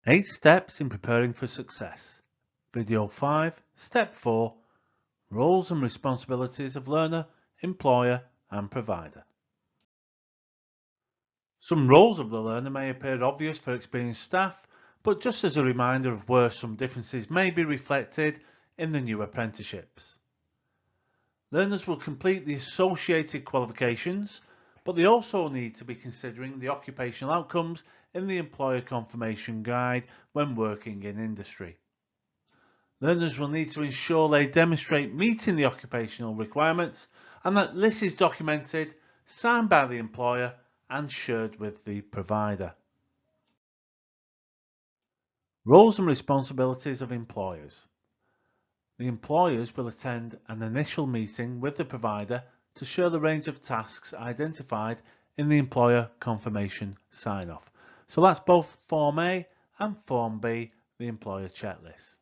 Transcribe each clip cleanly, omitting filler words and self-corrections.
8 Steps in Preparing for Success. Video 5, Step 4, Roles and Responsibilities of Learner, Employer and Provider. Some roles of the learner may appear obvious for experienced staff, but just as a reminder of where some differences may be reflected in the new apprenticeships. Learners will complete the associated qualifications, but they also need to be considering the occupational outcomes in the employer confirmation guide when working in industry. Learners will need to ensure they demonstrate meeting the occupational requirements and that this is documented, signed by the employer and shared with the provider. Roles and responsibilities of employers. The employers will attend an initial meeting with the provider to share the range of tasks identified in the employer confirmation sign-off. So that's both Form A and Form B, the employer checklist.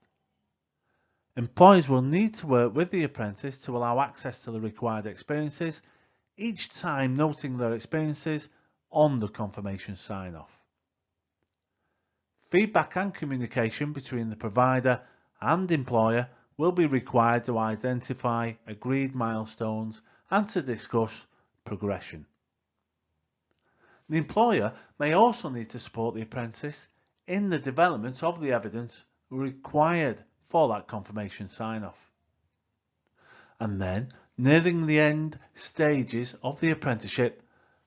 Employers will need to work with the apprentice to allow access to the required experiences, each time noting their experiences on the confirmation sign-off. Feedback and communication between the provider and employer will be required to identify agreed milestones and to discuss progression. The employer may also need to support the apprentice in the development of the evidence required for that confirmation sign-off. And then, nearing the end stages of the apprenticeship,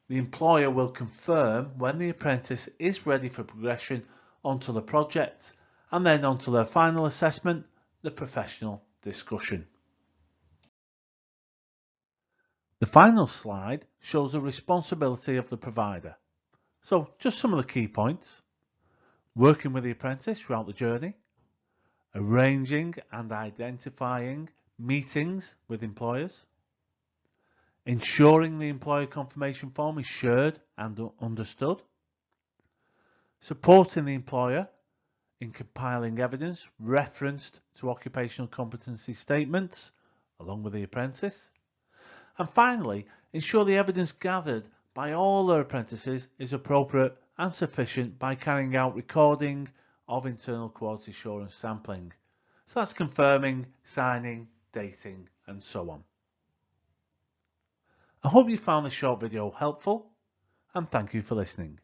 the employer will confirm when the apprentice is ready for progression onto the project and then onto their final assessment, the professional discussion. The final slide shows the responsibility of the provider. So just some of the key points: working with the apprentice throughout the journey, arranging and identifying meetings with employers, ensuring the employer confirmation form is shared and understood, supporting the employer in compiling evidence referenced to occupational competency statements along with the apprentice, and finally ensure the evidence gathered by all their apprentices is appropriate and sufficient by carrying out recording of internal quality assurance sampling. So that's confirming, signing, dating and so on. I hope you found this short video helpful and thank you for listening.